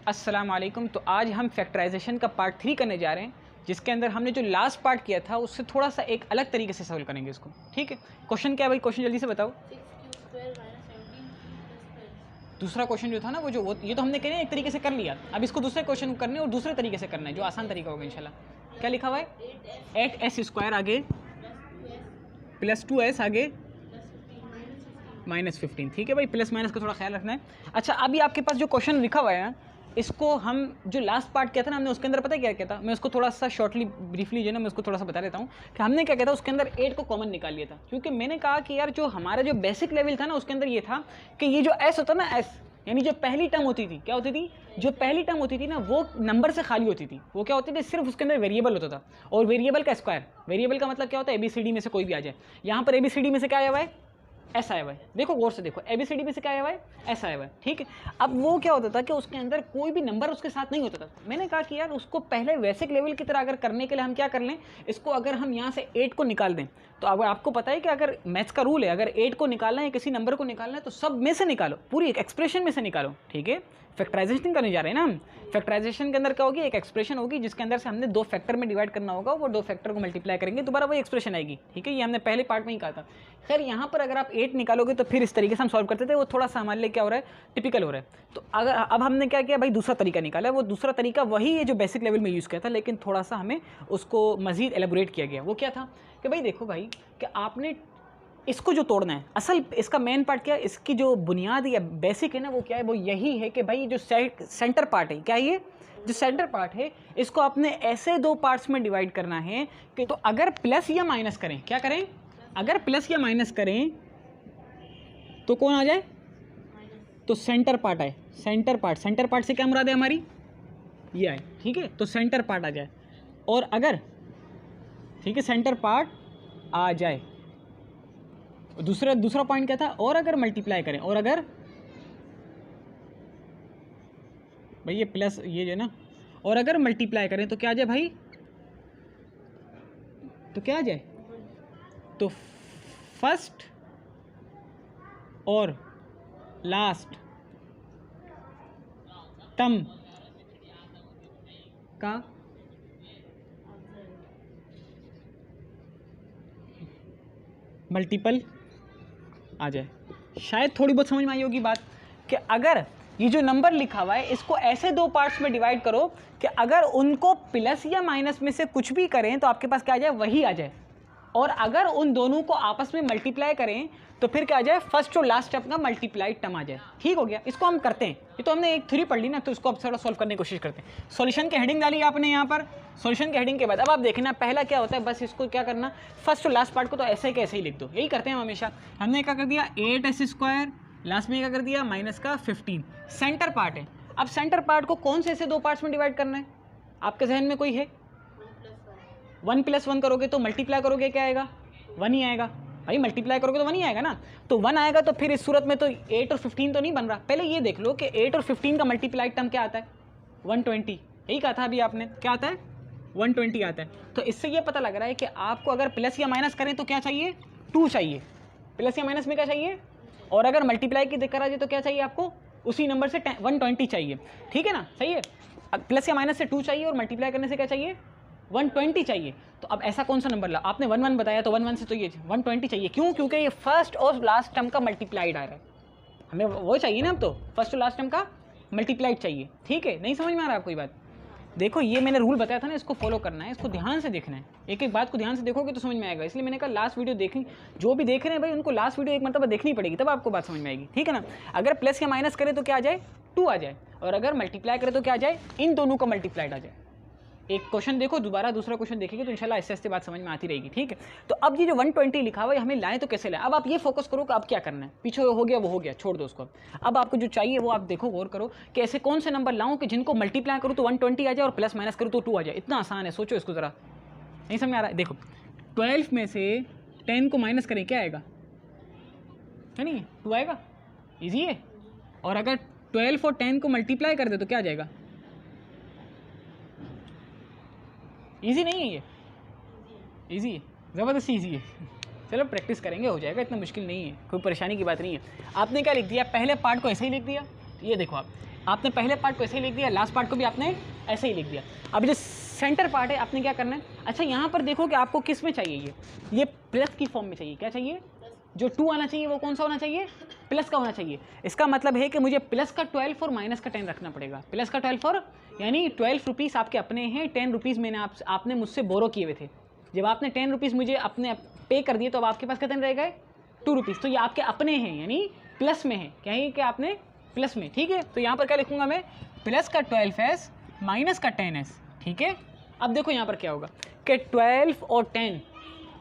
अस्सलाम वालेकुम। तो आज हम फैक्टराइजेशन का पार्ट 3 करने जा रहे हैं, जिसके अंदर हमने जो लास्ट पार्ट किया था उससे थोड़ा सा एक अलग तरीके से सॉल्व करेंगे इसको। ठीक है, क्वेश्चन क्या है भाई? क्वेश्चन जल्दी से बताओ। दूसरा क्वेश्चन जो था ना वो ये तो हमने कहने एक तरीके से कर लिया, अब इसको दूसरे क्वेश्चन को करने और दूसरे तरीके से करना है जो आसान तरीका होगा इंशाल्लाह। क्या लिखा हुआ है? 8s² आगे प्लस 2s आगे -15। ठीक है भाई, प्लस माइनस का थोड़ा ख्याल रखना है। अच्छा, अभी आपके पास जो क्वेश्चन लिखा हुआ है इसको हम जो लास्ट पार्ट किया था ना हमने, उसके अंदर पता है क्या किया था? मैं उसको थोड़ा सा शॉर्टली ब्रीफली जो है ना मैं उसको थोड़ा सा बता देता हूँ कि हमने क्या किया था। उसके अंदर 8 को कॉमन निकाल लिया था, क्योंकि मैंने कहा कि यार जो हमारा जो बेसिक लेवल था ना उसके अंदर ये था कि ये जो एस होता ना, एस यानी जो पहली टर्म होती थी, क्या होती थी? जो पहली टर्म होती थी ना वो नंबर से खाली होती थी। वो क्या होती थी? सिर्फ उसके अंदर वेरिएबल होता था, और वेरिएबल का स्क्वायर। वेरिएबल का मतलब क्या होता है? ABCD में से कोई भी आ जाए। यहाँ पर ABCD में से क्या आया हुआ है? एस आया हुआ है। देखो गौर से देखो, ABCD में से क्या आया हुआ है? एस आया हुआ है। ठीक है, अब वो क्या होता था कि उसके अंदर कोई भी नंबर उसके साथ नहीं होता था। मैंने कहा कि यार उसको पहले बेसिक लेवल की तरह अगर करने के लिए हम क्या कर लें, इसको अगर हम यहाँ से 8 को निकाल दें, तो अगर आपको पता है कि अगर मैथ्स का रूल है, अगर 8 को निकालना है, किसी नंबर को निकालना है, तो सब में से निकालो, पूरी एक एक्सप्रेशन में से निकालो। ठीक है, फैक्टराइजेशन करने जा रहे हैं ना हम। फैक्टराइजेशन के अंदर क्या होगी? एक एक्सप्रेशन होगी जिसके अंदर से हमने 2 फैक्टर में डिवाइड करना होगा, वो 2 फैक्टर को मल्टीप्लाई करेंगे, दोबारा वही एक्सप्रेशन आएगी। ठीक है, ये हमने पहले पार्ट में ही कहा था। खैर यहाँ पर अगर आप 8 निकालोगे तो फिर इस तरीके से हम सॉल्व करते थे, वो थोड़ा सा हमारे लिए क्या हो रहा है? टिपिकल हो रहा है। तो अगर अब हमने क्या किया भाई? दूसरा तरीका निकाला है। वो दूसरा तरीका वही है जो बेसिक लेवल में यूज़ किया था, लेकिन थोड़ा सा हमें उसको मज़ीद एलेबोरेट किया गया। वो क्या था कि भाई देखो भाई कि आपने इसको जो तोड़ना है, असल इसका मेन पार्ट क्या है, इसकी जो बुनियाद या बेसिक है ना वो क्या है? वो यही है कि भाई जो सेंटर पार्ट है, क्या ये जो सेंटर पार्ट है, इसको आपने ऐसे 2 पार्ट्स में डिवाइड करना है कि तो अगर प्लस या माइनस करें, क्या करें? अगर प्लस या माइनस करें तो कौन आ जाए? तो सेंटर पार्ट आए। सेंटर पार्ट से क्या मुराद है हमारी? ये आए। ठीक है, तो सेंटर पार्ट आ जाए। और अगर, ठीक है, सेंटर पार्ट आ जाए। दूसरा पॉइंट क्या था? और अगर मल्टीप्लाई करें, और अगर भाई ये प्लस ये जो है ना, और अगर मल्टीप्लाई करें तो क्या आ जाए भाई? तो क्या आ जाए? तो फर्स्ट और लास्ट टर्म का मल्टीपल आ जाए। शायद थोड़ी बहुत समझ में आई होगी बात कि अगर ये जो नंबर लिखा हुआ है इसको ऐसे 2 पार्ट्स में डिवाइड करो कि अगर उनको प्लस या माइनस में से कुछ भी करें तो आपके पास क्या आ जाए? वही आ जाए। और अगर उन दोनों को आपस में मल्टीप्लाई करें तो फिर क्या आ जाए? फर्स्ट और लास्ट टर्म का मल्टीप्लाइड टर्म आ जाए। ठीक हो गया, इसको हम करते हैं। ये तो हमने एक थ्योरी पढ़ ली ना, तो इसको अब थोड़ा सॉल्व करने की कोशिश करते हैं। सॉल्यूशन की हेडिंग डाली आपने यहाँ पर। सॉल्यूशन की हेडिंग के बाद अब आप देखना पहला क्या होता है, बस इसको क्या करना, फर्स्ट और लास्ट पार्ट को तो ऐसे के ऐसे ही लिख दो। यही करते हैं हम हमेशा। हमने क्या कर दिया? 8s², लास्ट में क्या कर दिया? माइनस का 15। सेंटर पार्ट है। अब सेंटर पार्ट को कौन से ऐसे 2 पार्ट्स में डिवाइड करना है? आपके जहन में कोई है? 1 + 1 करोगे तो मल्टीप्लाई करोगे क्या आएगा? 1 ही आएगा भाई। मल्टीप्लाई करोगे तो 1 ही आएगा ना, तो 1 आएगा। तो फिर इस सूरत में तो 8 और 15 तो नहीं बन रहा। पहले ये देख लो कि 8 और 15 का मल्टीप्लाइड टर्म क्या आता है? 120। यही कहा था अभी आपने, क्या आता है? 120 आता है। तो इससे ये पता लग रहा है कि आपको अगर प्लस या माइनस करें तो क्या चाहिए? 2 चाहिए। प्लस या माइनस में क्या चाहिए? और अगर मल्टीप्लाई की दिक्कत आ जाए तो क्या चाहिए आपको? उसी नंबर से 120 चाहिए। ठीक है ना, सही है। प्लस या माइनस से 2 चाहिए और मल्टीप्लाई करने से क्या चाहिए? 120 चाहिए। तो अब ऐसा कौन सा नंबर ला? आपने 1 1 बताया, तो 1 1 से तो ये 120 चाहिए। क्यों? क्योंकि ये फर्स्ट और लास्ट टर्म का मल्टीप्लाइड आ रहा है। हमें वो चाहिए ना, अब तो फर्स्ट और लास्ट टर्म का मल्टीप्लाइड चाहिए। ठीक है, नहीं समझ में आ रहा आपको ये बात? देखो ये मैंने रूल बताया था ना, इसको फॉलो करना है, इसको ध्यान से देखना है। एक एक बात को ध्यान से देखोगे तो समझ में आएगा। इसलिए मैंने कहा लास्ट वीडियो देखी, जो भी देख रहे हैं भाई उनको लास्ट वीडियो एक मरतबा देखनी पड़ेगी, तब आपको बात समझ में आएगी। ठीक है ना? अगर प्लस या माइनस करें तो क्या आ जाए? 2 आ जाए। और अगर मल्टीप्लाई करें तो क्या आ जाए? इन दोनों का मल्टीप्लाइड आ जाए। एक क्वेश्चन देखो, दोबारा दूसरा क्वेश्चन देखेंगे तो इंशाल्लाह ऐसे ऐसे बात समझ में आती रहेगी। ठीक है, तो अब ये जो 120 लिखा हुआ है हमें लाएं तो कैसे लाएं? अब आप ये फोकस करो कि अब क्या करना है। पीछे हो गया वो हो गया, छोड़ दो उसको। अब आपको जो चाहिए वो आप देखो, गौर करो कि ऐसे कौन से नंबर लाऊं कि जिनको मल्टीप्लाई करूँ तो 120 आ जाए और प्लस माइनस करूँ तो 2 आ जाए। इतना आसान है, सोचो इसको ज़रा। नहीं समझ में आ रहा है? देखो 12 में से 10 को माइनस करें, क्या आएगा? है नहीं, 2 आएगा। ईजी है। और अगर 12 और 10 को मल्टीप्लाई कर दे तो क्या आ जाएगा? इजी नहीं है ये? इजी है, ज़बरदस्ती इजी है। चलो प्रैक्टिस करेंगे, हो जाएगा, इतना मुश्किल नहीं है, कोई परेशानी की बात नहीं है। आपने क्या लिख दिया? पहले पार्ट को ऐसे ही लिख दिया। ये देखो आप, आपने पहले पार्ट को ऐसे ही लिख दिया, लास्ट पार्ट को भी आपने ऐसे ही लिख दिया। अब जो सेंटर पार्ट है आपने क्या करना है, अच्छा यहाँ पर देखो कि आपको किस में चाहिए, ये प्लस की फॉर्म में चाहिए। क्या चाहिए? जो 2 आना चाहिए वो कौन सा होना चाहिए? प्लस का होना चाहिए। इसका मतलब है कि मुझे प्लस का 12 और माइनस का 10 रखना पड़ेगा। प्लस का 12 और यानी 12 रुपीज़ आपके अपने हैं, 10 रुपीज़ मैंने आपने मुझसे बोरो किए हुए थे। जब आपने 10 रुपीज़ मुझे अपने पे कर दिए तो अब आपके पास कितने रह गए? 2 रुपीज़। तो ये आपके अपने हैं यानी प्लस में है। क्या है कि आपने प्लस में, ठीक है। तो यहाँ पर क्या लिखूंगा मैं? प्लस का 12s माइनस का 10s, ठीक है। अब देखो यहाँ पर क्या होगा कि 12 और 10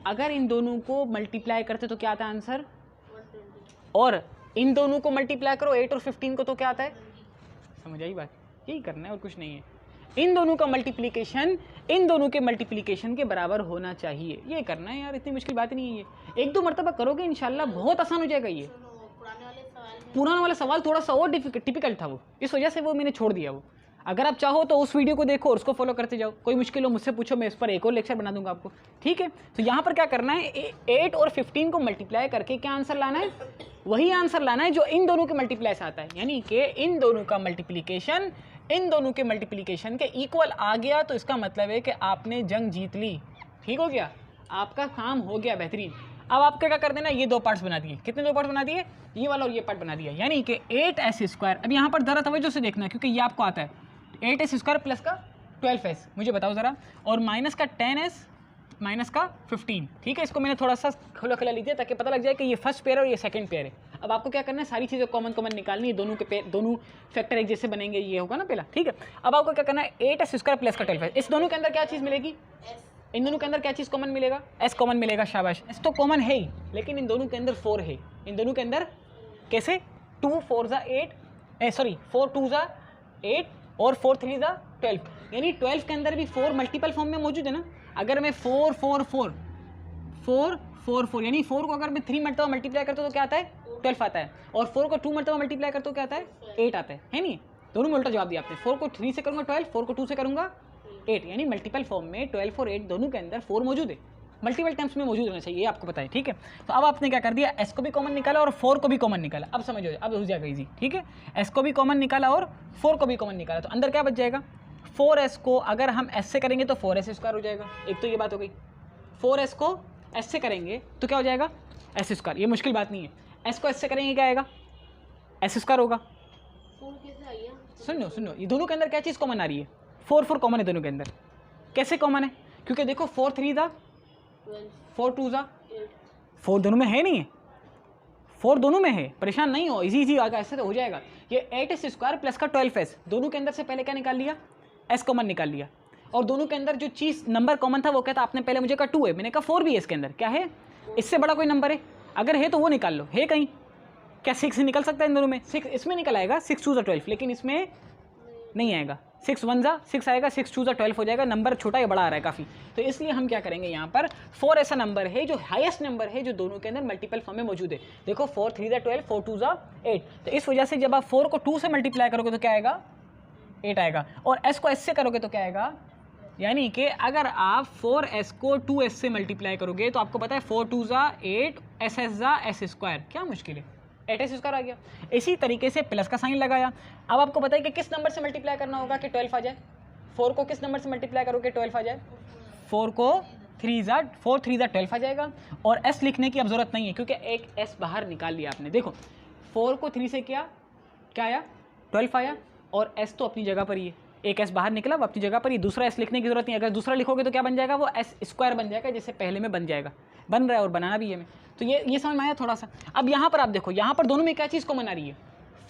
अगर इन दोनों को मल्टीप्लाई करते तो क्या आता है आंसर? 120। और इन दोनों को मल्टीप्लाई करो 8 और 15 को तो क्या आता है? समझ आई बात? यही करना है और कुछ नहीं है। इन दोनों का मल्टीप्लिकेशन इन दोनों के मल्टीप्लिकेशन के बराबर होना चाहिए, ये करना है यार, इतनी मुश्किल बात नहीं है ये। 1-2 मरतबा करोगे इंशाल्लाह बहुत आसान हो जाएगा ये। पुराना वाला सवाल थोड़ा सा और टिपिकल था वो, इस वजह से वो मैंने छोड़ दिया वो। अगर आप चाहो तो उस वीडियो को देखो और उसको फॉलो करते जाओ, कोई मुश्किल हो मुझसे पूछो, मैं इस पर एक और लेक्चर बना दूंगा आपको, ठीक है। तो यहाँ पर क्या करना है, 8 और 15 को मल्टीप्लाई करके क्या आंसर लाना है? वही आंसर लाना है जो इन दोनों के मल्टीप्लाई से आता है, यानी कि इन दोनों का मल्टीप्लिकेशन इन दोनों के मल्टीप्लिकेशन के इक्वल आ गया तो इसका मतलब है कि आपने जंग जीत ली, ठीक हो गया, आपका काम हो गया बेहतरीन। अब आपका क्या कर देना, ये 2 पार्ट्स बना दिए। कितने 2 पार्ट्स बना दिए? ये वाला और ये पार्ट बना दिया, यानी कि 8s²। अब यहाँ पर ज़रा तवज्जो से देखना क्योंकि ये आपको आता है। 8s² प्लस का 12s मुझे बताओ ज़रा, और माइनस का 10s माइनस का 15, ठीक है। इसको मैंने थोड़ा सा खुला खुला लिख दिया ताकि पता लग जाए कि ये फर्स्ट पेयर और ये सेकंड पेयर है। अब आपको क्या करना है, सारी चीज़ें कॉमन निकालनी है, दोनों फैक्टर एक जैसे बनेंगे, ये होगा ना पहला, ठीक है। अब आपको क्या करना है, 8s² प्लस का 12s, इस दोनों के अंदर क्या चीज़ मिलेगी? इन दोनों के अंदर क्या चीज़ कॉमन मिलेगा? s कॉमन मिलेगा, शाबाश। s तो कॉमन है ही, लेकिन इन दोनों के अंदर 4 है। इन दोनों के अंदर कैसे? 2 4 ज़ा 8 सॉरी 4 2 ज़ा 8 और 4 3 ज़ा 12, यानी 12 के अंदर भी 4 मल्टीपल फॉर्म में मौजूद है ना। अगर मैं 4 4 4 4 4 4 यानी 4 को अगर मैं 3 मरतबा मल्टीप्लाई करता हूँ तो क्या आता है? 12 आता है, और 4 को 2 मरतबा मल्टीप्लाई करता हूँ क्या आता है? 8 आता है नहीं? दोनों में उल्टा जवाब दिया आपने। 4 को 3 से करूँगा 12, 4 को 2 से करूँगा 8, यानी मल्टीपल फॉर्म में 12 और 8 दोनों के अंदर 4 मौजूद है, मल्टीपल टाइम्स में मौजूद होना चाहिए, आपको पता है, ठीक है। तो अब आपने क्या कर दिया, s को भी कॉमन निकाला और 4 को भी कॉमन निकाला। अब समझो, अब हो जाएगा इजी, ठीक है। s को भी कॉमन निकाला और 4 को भी कॉमन निकाला, तो अंदर क्या बच जाएगा? 4s को अगर हम s से करेंगे तो 4s² हो जाएगा। एक तो ये बात हो गई। 4s को s से करेंगे तो क्या हो जाएगा? s²। ये मुश्किल बात नहीं है। s को s से करेंगे क्या आएगा? s² होगा। सुनो, ये दोनों के अंदर क्या चीज़ कॉमन आ रही है? 4 4 कॉमन है दोनों के अंदर। कैसे कॉमन है? क्योंकि देखो 4 3 ज़ा 4 2 ज़ा 4 दोनों में है नहीं है, 4 दोनों में है, परेशान नहीं हो, इजी आगे ऐसे तो हो जाएगा। ये 8s² प्लस का 12s, दोनों के अंदर से पहले क्या निकाल लिया? s कॉमन निकाल लिया, और दोनों के अंदर जो चीज़ नंबर कॉमन था वो कहता आपने पहले मुझे कहा 2 है, मैंने कहा 4 भी है इसके अंदर। क्या है? इससे बड़ा कोई नंबर है? अगर है तो वो निकाल लो, है कहीं? क्या 6 निकल सकता है इन दोनों में? 6 इसमें निकल आएगा, 6 2 ज़ा 12, लेकिन इसमें नहीं आएगा। 6 1 ज़ा 6 आएगा, 6 2 ज़ा 12 हो जाएगा, नंबर छोटा या बड़ा आ रहा है काफ़ी। तो इसलिए हम क्या करेंगे, यहाँ पर 4 ऐसा नंबर है जो हाईएस्ट नंबर है जो दोनों के अंदर मल्टीपल फॉर्म में मौजूद है। देखो 4 3 ज़ा 12, 4 2 ज़ा 8, तो इस वजह से जब आप 4 को 2 से मल्टीप्लाई करोगे तो क्या आएगा? 8 आएगा, और s को s से करोगे तो क्या आएगा? यानी कि अगर आप 4s को 2s से मल्टीप्लाई करोगे तो आपको पता है 4 2 ज़ा 8, s ज़ा s², क्या मुश्किल है? 8s² आ गया। इसी तरीके से प्लस का साइन लगाया। अब आपको पता है कि किस नंबर से मल्टीप्लाई करना होगा कि 12 आ जाए? 4 को किस नंबर से मल्टीप्लाई करोगे 12 आ जाए? 4 को 3 ज़ा 12 आ जाएगा, और s लिखने की अब ज़रूरत नहीं है क्योंकि एक s बाहर निकाल लिया आपने। देखो 4 को 3 से क्या आया? 12 आया, और s तो अपनी जगह पर ही है, एक s बाहर निकला वो अपनी जगह पर ही, दूसरा s लिखने की जरूरत नहीं। अगर दूसरा लिखोगे तो क्या बन जाएगा? वो s² बन जाएगा, जैसे पहले में बन जाएगा, बन रहा है और बनाना भी है। तो ये समझ में आया थोड़ा सा। अब यहाँ पर आप देखो, यहाँ पर दोनों में क्या चीज़ कॉमन आ रही है?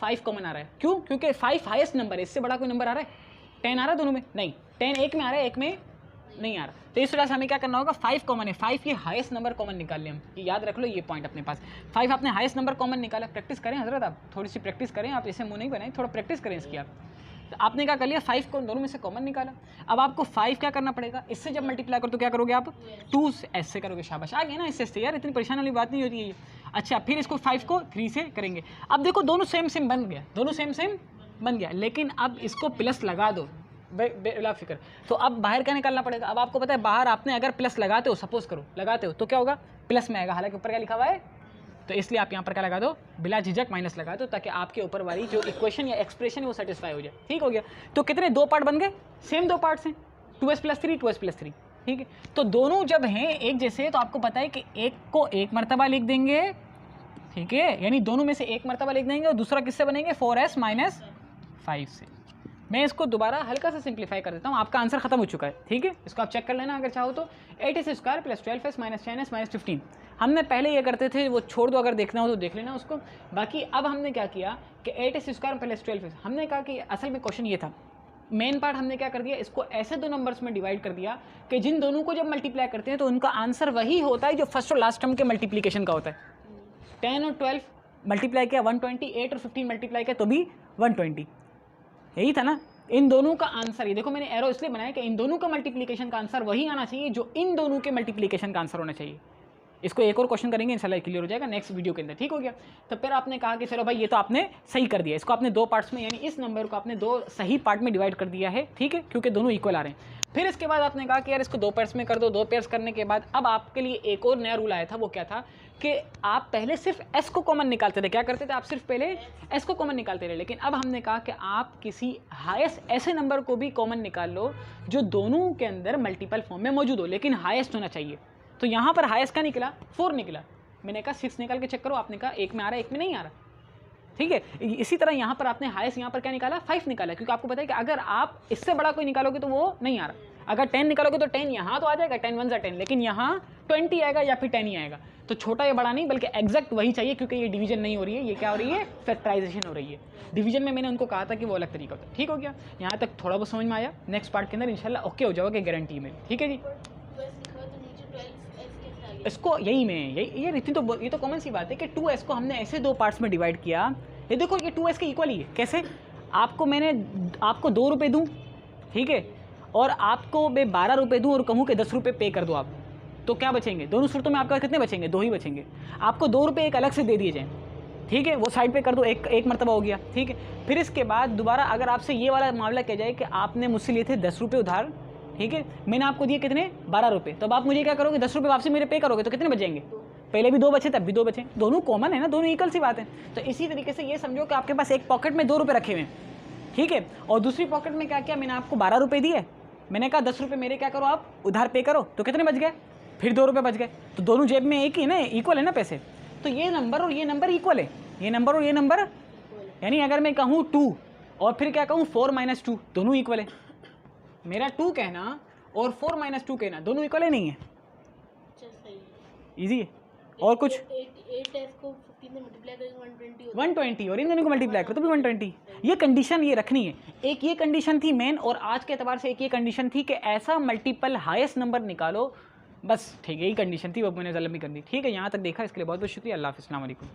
5 कॉमन आ रहा है। क्यों? क्योंकि 5 हाईएस्ट नंबर है, इससे बड़ा कोई नंबर आ रहा है? 10 आ रहा है दोनों में? नहीं, 10 एक में आ रहा है, एक में नहीं आ रहा। तो इस वजह से हमें क्या करना होगा, 5 कॉमन है, 5 ये हाईएस्ट नंबर कॉमन निकाल लें हम, ये याद रख लो ये पॉइंट अपने पास। 5 आपने हाईएस्ट नंबर कॉमन निकाला। प्रैक्टिस करें हजरत, आप थोड़ी सी प्रैक्टिस करें, आप इसे मुँह नहीं बनाएं, थोड़ा प्रैक्टिस करें इसकी आप। तो आपने क्या कर लिया, 5 को दोनों में से कॉमन निकाला। अब आपको 5 क्या करना पड़ेगा, इससे जब मल्टीप्लाई करो तो क्या करोगे आप? 2 s से करोगे। शाबाश, आ गया ना इससे यार, इतनी परेशान वाली बात नहीं होती है ये। अच्छा, फिर इसको 5 को 3 से करेंगे। अब देखो दोनों सेम बन गया, दोनों सेम बन गया, लेकिन अब इसको प्लस लगा दो बेला फिक्र। तो अब बाहर क्या निकालना पड़ेगा? अब आपको पता है बाहर आपने अगर प्लस लगाते हो, सपोज करो लगाते हो, तो क्या होगा? प्लस में आएगा, हालांकि ऊपर क्या लिखा हुआ है? तो इसलिए आप यहाँ पर क्या लगा दो, बिला झिझक माइनस लगा दो, ताकि आपके ऊपर वाली जो इक्वेशन या एक्सप्रेशन है वो सेटिस्फाई हो जाए। ठीक हो गया। तो कितने दो पार्ट बन गए, सेम दो पार्ट्स हैं, 2s+3 2s+3। ठीक है, तो दोनों जब हैं एक जैसे तो आपको पता है कि एक को एक मरतबा लिख देंगे, ठीक है, यानी दोनों में से एक मरतबा लिख देंगे और दूसरा किससे बनेंगे, 4s - 5 से। मैं इसको दोबारा हल्का सा सिंप्लीफाई कर देता हूँ, आपका आंसर खत्म हो चुका है। ठीक है, इसको आप चेक कर लेना अगर चाहो तो। 8s² + 12s - 10s - 15 हमने पहले ये करते थे, वो छोड़ दो, अगर देखना हो तो देख लेना उसको। बाकी अब हमने क्या किया कि 8s² + 12s, हमने कहा कि असल में क्वेश्चन ये था, मेन पार्ट हमने क्या कर दिया, इसको ऐसे दो नंबर्स में डिवाइड कर दिया कि जिन दोनों को जब मल्टीप्लाई करते हैं तो उनका आंसर वही होता है जो फर्स्ट और लास्ट टर्म के मल्टीप्लिकेशन का होता है। 10 और 12 मल्टीप्लाई किया 120, 8 और 15 मल्टीप्लाई किया तो भी 120, यही था ना। इन दोनों का आंसर, ये देखो मैंने एरो इसलिए बनाया कि इन दोनों का मल्टीप्लिकेशन का आंसर वही आना चाहिए जो इन दोनों के मल्टीप्लिकेशन का आंसर होना चाहिए। इसको एक और क्वेश्चन करेंगे, इंशाल्लाह क्लियर हो जाएगा नेक्स्ट वीडियो के अंदर। ठीक हो गया। तो फिर आपने कहा कि चलो भाई ये तो आपने सही कर दिया, इसको आपने दो पार्ट्स में, यानी इस नंबर को आपने दो सही पार्ट में डिवाइड कर दिया है। ठीक है, क्योंकि दोनों इक्वल आ रहे हैं। फिर इसके बाद आपने कहा कि यार इसको दो पेयर्स में कर दो। दो पेयर्स करने के बाद अब आपके लिए एक और नया रूल आया था, वो क्या था कि आप पहले सिर्फ एस को कॉमन निकालते थे। क्या करते थे आप, सिर्फ पहले एस को कॉमन निकालते थे, लेकिन अब हमने कहा कि आप किसी हाईएस्ट ऐसे नंबर को भी कॉमन निकाल लो जो दोनों के अंदर मल्टीपल फॉर्म में मौजूद हो, लेकिन हाईएस्ट होना चाहिए। तो यहाँ पर हाईएस्ट का निकला 4 निकला। मैंने कहा 6 निकाल के चेक करो, आपने कहा एक में आ रहा है एक में नहीं आ रहा। ठीक है, इसी तरह यहाँ पर आपने हाईएस्ट यहाँ पर क्या निकाला, 5 निकाला, क्योंकि आपको पता है कि अगर आप इससे बड़ा कोई निकालोगे तो वो नहीं आ रहा। अगर 10 निकालोगे तो 10 यहाँ तो आ जाएगा, 10 1 10, लेकिन यहाँ 20 आएगा या फिर 10 ही आएगा। तो छोटा या बड़ा नहीं, बल्कि एग्जैक्ट वही चाहिए, क्योंकि ये डिवीजन नहीं हो रही है, ये क्या हो रही है, फैक्टराइजेशन हो रही है। डिवीजन में मैंने उनको कहा था कि वो अलग तरीका होता है। ठीक हो गया, यहाँ तक थोड़ा बहुत समझ में आया। नेक्स्ट पार्ट के अंदर इंशाल्लाह ओके हो जाओगे, गारंटी में। ठीक है जी, इसको यही में ये इतनी तो ये तो कॉमन सी बात है कि 2s को हमने ऐसे दो पार्ट्स में डिवाइड किया। ये देखो ये 2s के इक्वल ही है। कैसे, आपको 2 रुपये दूँ, ठीक है, और आपको मैं 12 रुपये दूँ और कहूँ कि 10 रुपये पे कर दो आप, तो क्या बचेंगे, दोनों सूरतों में आपका कितने बचेंगे, 2 ही बचेंगे। आपको 2 रुपये एक अलग से दे दिए जाएँ, ठीक है, वो साइड पे कर दो, एक मरतबा हो गया। ठीक है, फिर इसके बाद दोबारा अगर आपसे ये वाला मामला किया जाए कि आपने मुझसे लिए थे 10 रुपये उधार, ठीक है, मैंने आपको दिए कितने, 12 रुपये, तो अब आप मुझे क्या करोगे, 10 रुपये वापसी मेरे पे करोगे, तो कितने बचेंगे, पहले भी 2 बचे तब भी 2 बचे, दोनों कॉमन है ना, दोनों इक्वल सी बात है। तो इसी तरीके से ये समझो कि आपके पास एक पॉकेट में 2 रुपये रखे हुए हैं, ठीक है, और दूसरी पॉकेट में क्या किया, मैंने आपको 12 रुपये दिए, मैंने कहा 10 रुपये मेरे क्या करो आप उधार पे करो, तो कितने बच गए, फिर 2 रुपये बच गए। तो दोनों जेब में एक ही ना, इक्वल है ना पैसे। तो ये नंबर और ये नंबर इक्वल है, ये नंबर और ये नंबर, यानी अगर मैं कहूँ 2 और फिर क्या कहूँ 4 - 2, दोनों इक्वल है। मेरा 2 कहना और 4 - 2 कहना दोनों इक्वल है, नहीं है, इजी है। और कुछ 8s को 15 से मल्टीप्लाई करेंगे 120 और इन दोनों को मल्टीप्लाई करो तो भी 120। ये कंडीशन ये रखनी है, एक ये कंडीशन थी मेन, और आज के एतबार से एक ये कंडीशन थी कि ऐसा मल्टीपल हाईएस्ट नंबर निकालो, बस ठीक है, यही कंडीशन थी, वो मैंने ज़ल्म भी कर दी। ठीक है, यहाँ तक देखा, इसके लिए बहुत बहुत शुक्रिया। अल्लाह हाफ़िज़, अस्सलाम वालेकुम।